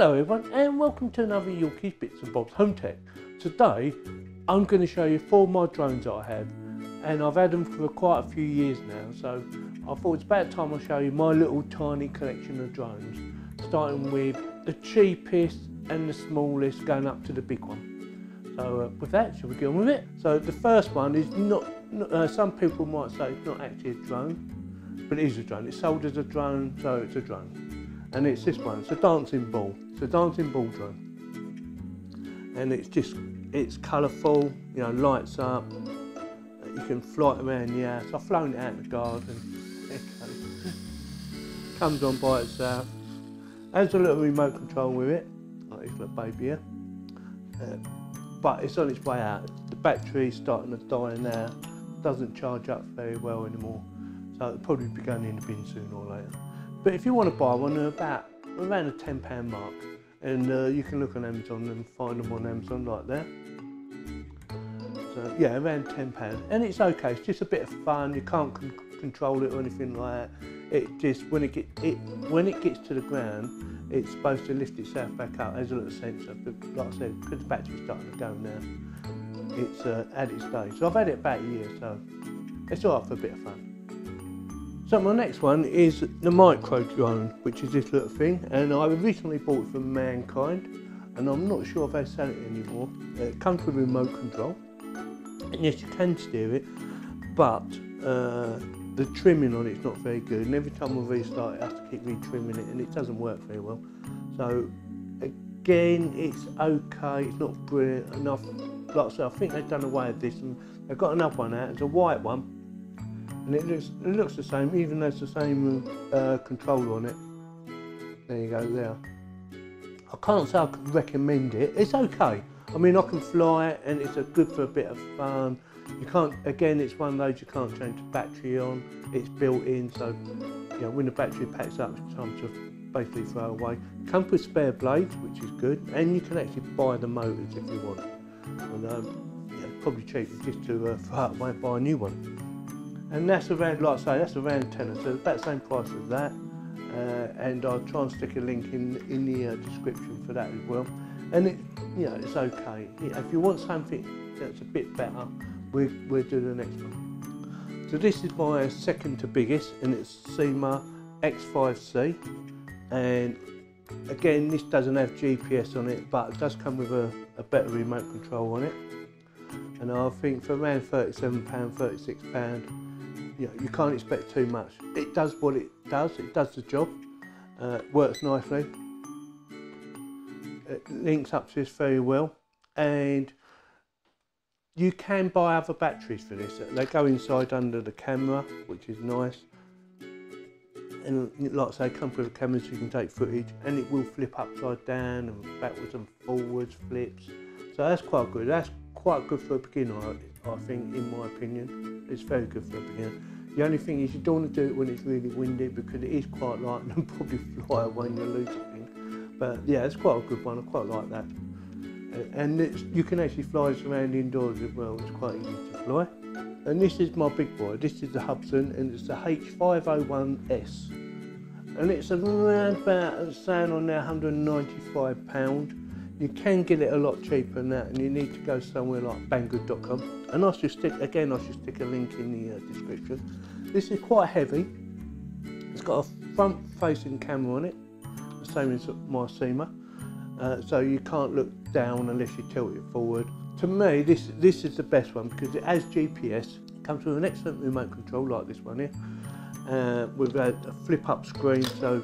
Hello everyone and welcome to another Yorkies Bits and Bobs Home Tech. Today I'm going to show you 4 of my drones that I have, and I've had them for quite a few years now, so I thought it's about time I show you my little tiny collection of drones, starting with the cheapest and the smallest going up to the big one. So with that, shall we get on with it? So the first one is not some people might say it's not actually a drone, but it is a drone. It's sold as a drone, so it's a drone. And it's this one, it's a dancing ball. It's a dancing ball drone. And it's colourful, you know, lights up. You can fly it around the house. I've flown it out in the garden. It comes on by itself. Has a little remote control with it, like this little baby here. But it's on its way out. The battery's starting to die now. Doesn't charge up very well anymore. So it'll probably be going in the bin sooner or later. But if you want to buy one, they're around the £10 mark, and you can look on Amazon and find them on Amazon like that. So yeah, around £10, and it's okay. It's just a bit of fun. You can't control it or anything like that. It just when it gets to the ground, it's supposed to lift itself back up. There's a little sensor, but like I said, because the battery's starting to go now, it's at its stage. So I've had it about a year, so it's alright for a bit of fun. So my next one is the micro drone, which is this little thing, and I recently bought it from Mankind, and I'm not sure if they sell it anymore. It comes with a remote control, and yes, you can steer it, but the trimming on it's not very good, and every time I restart it I have to keep re-trimming it, and it doesn't work very well. So again, it's okay, it's not brilliant enough. Like I said, I think they've done away with this, and they've got another one out. It's a white one. And it looks the same, even though it's the same controller on it. There you go, there. I can't say I could recommend it. It's okay. I mean, I can fly it, and it's good for a bit of fun. You can't, again, it's one of those you can't change the battery on. It's built in, so you know, when the battery packs up, it's time to basically throw away. It comes with spare blades, which is good, and you can actually buy the motors if you want. And yeah, probably cheaper just to throw it away and buy a new one. And that's around, like I say, that's around tenner, so it's about the same price as that. And I'll try and stick a link in the description for that as well. And it, you know, it's okay. If you want something that's a bit better, we'll do the next one. So this is my second to biggest, and it's Syma X5C. And again, this doesn't have GPS on it, but it does come with a better remote control on it. And I think for around £37, £36, you can't expect too much. It does what it does the job, works nicely, it links up to this very well, and you can buy other batteries for this. They go inside under the camera, which is nice, and like I say, come with a camera so you can take footage, and it will flip upside down and backwards and forwards, flips, so that's quite good. That's quite good for a beginner, I think, in my opinion. It's very good for a beginner. The only thing is you don't want to do it when it's really windy, because it is quite light and probably fly away and you lose the thing. But yeah, it's quite a good one, I quite like that. And you can actually fly this around indoors as well, it's quite easy to fly. And this is my big boy, this is the Hubsan, and it's the H501S. And it's around about, saying on there, £195. You can get it a lot cheaper than that, and you need to go somewhere like banggood.com. And I should stick a link in the description. This is quite heavy. It's got a front-facing camera on it, the same as my Syma. So you can't look down unless you tilt it forward. To me, this is the best one because it has GPS. It comes with an excellent remote control like this one here, with a flip-up screen. So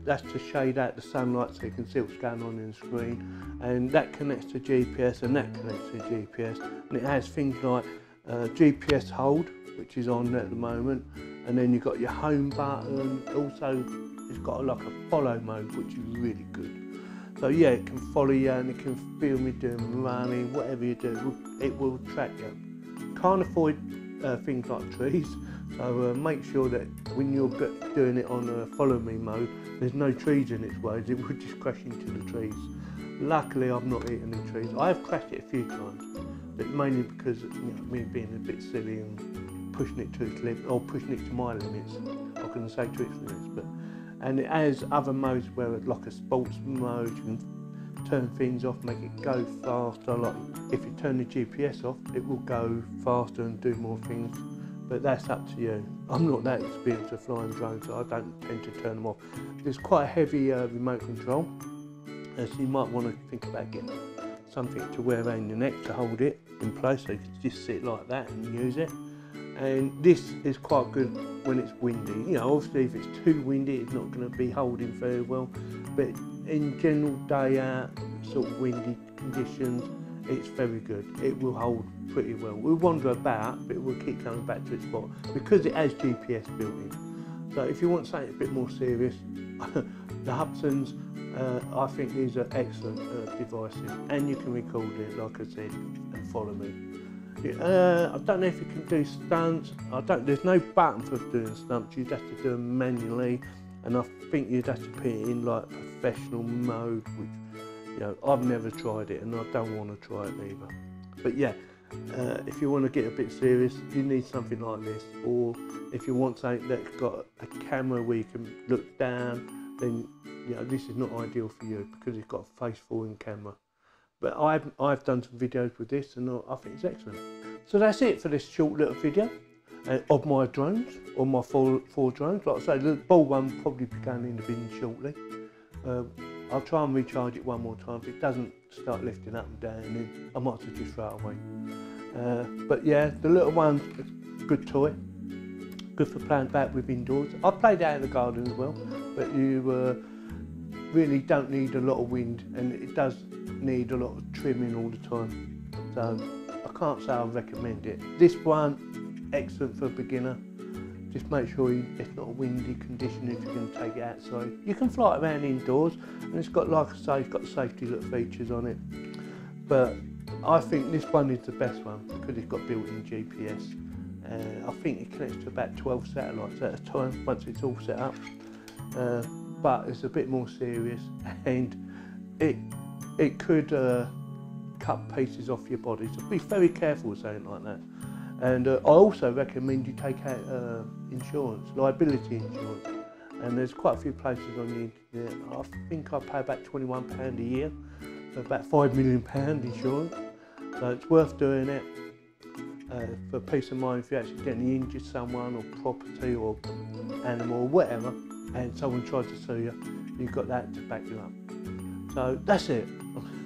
that's to shade out the sunlight so you can see what's going on in the screen, and that connects to GPS, and that connects to GPS, and it has things like GPS hold, which is on at the moment, and then you've got your home button. Also, it's got like a follow mode, which is really good. So yeah, it can follow you, and it can film you doing running, whatever you do, it will track you. Can't avoid things like trees. So make sure that when you're doing it on follow me mode, there's no trees in its way, it would just crash into the trees. Luckily I've not hit any trees. I have crashed it a few times, but mainly because me being a bit silly and pushing it to its limit, or pushing it to my limits, I couldn't say to its limits, but and it has other modes where, like a sports mode, you can turn things off, make it go faster. Like if you turn the GPS off, it will go faster and do more things. But that's up to you. I'm not that experienced at flying drones, so I don't tend to turn them off. There's quite a heavy remote control, so you might want to think about getting something to wear around your neck to hold it in place, so you can just sit like that and use it. And this is quite good when it's windy. You know, obviously if it's too windy, it's not going to be holding very well. But in general day out, sort of windy conditions, it's very good. It will hold pretty well. We'll wander about, but it will keep coming back to its spot because it has GPS built in. So if you want something a bit more serious, the Hubsans, I think these are excellent devices, and you can record it, like I said, and follow me. I don't know if you can do stunts. There's no button for doing stunts. You'd have to do them manually, and I think you'd have to put it in like professional mode, which, you know, I've never tried it, and I don't want to try it either. But yeah, if you want to get a bit serious, you need something like this. Or if you want something that's got a camera where you can look down, then you know, this is not ideal for you because it's got a face-forward camera. But I've done some videos with this, and I think it's excellent. So that's it for this short little video of my drones, or my four drones. Like I say, the ball one will probably be going in the bin shortly. I'll try and recharge it one more time. If it doesn't start lifting up and down, then I might as well just throw it away. But yeah, the little one's a good toy. Good for playing about with indoors. I've played out in the garden as well, but you really don't need a lot of wind, and it does need a lot of trimming all the time. So I can't say I recommend it. This one, excellent for a beginner. Just make sure it's not a windy condition if you're going to take it outside. You can fly it around indoors, and it's got, like I say, it's got safety little features on it. But I think this one is the best one because it's got built-in GPS. I think it connects to about 12 satellites at a time once it's all set up. But it's a bit more serious, and it could cut pieces off your body, so be very careful with something like that. And I also recommend you take out insurance, liability insurance, and there's quite a few places on the internet. I think I pay about £21 a year for about £5 million insurance, so it's worth doing it for peace of mind. If you actually get injured someone or property or animal or whatever, and someone tries to sue you, you've got that to back you up. So that's it.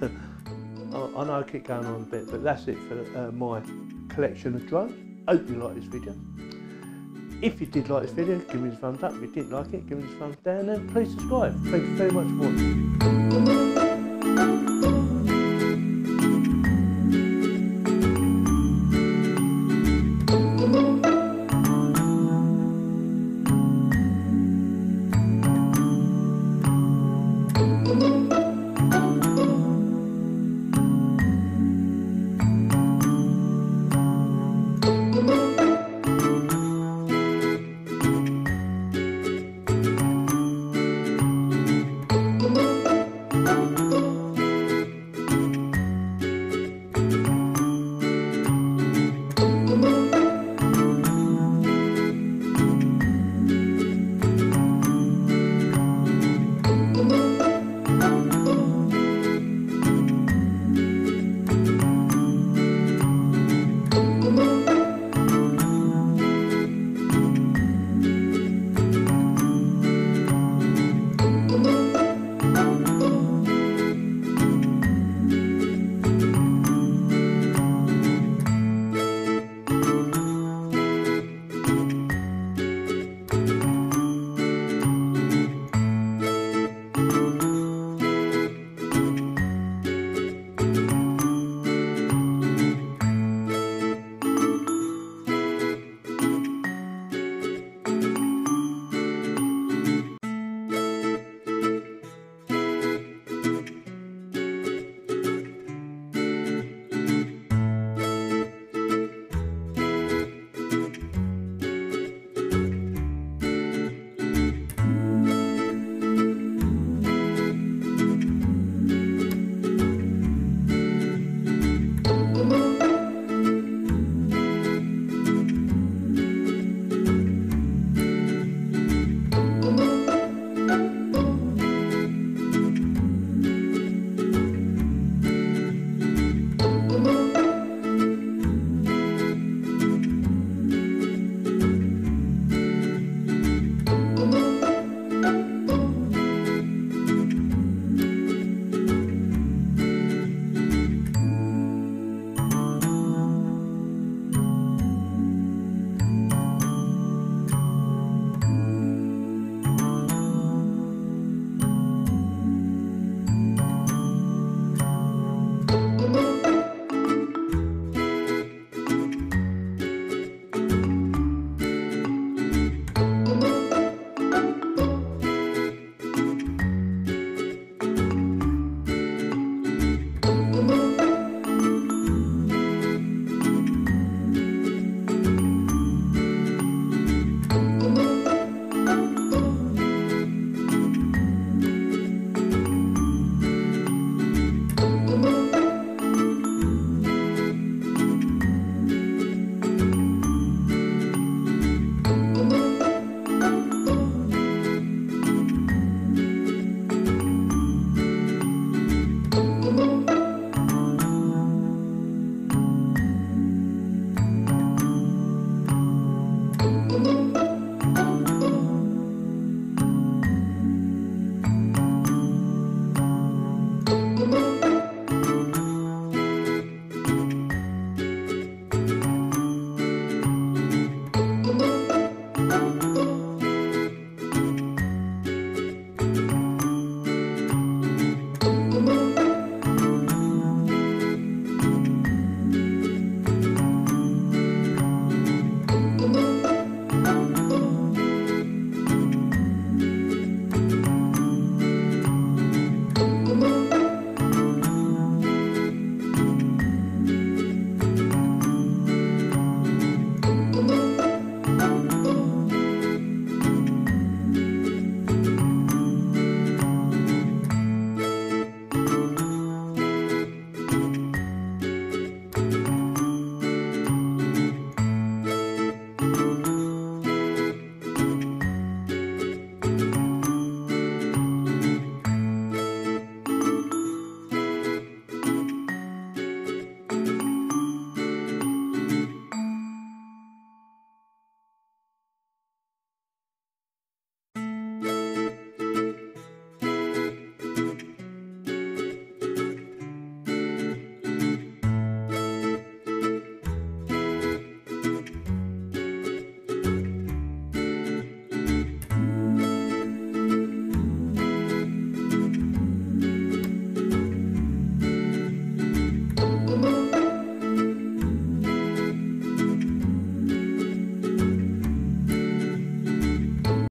I know I keep going on a bit, but that's it for my collection of drones. Hope you like this video. If you did like this video, give me a thumbs up. If you didn't like it, give me a thumbs down, and please subscribe. Thank you very much for watching.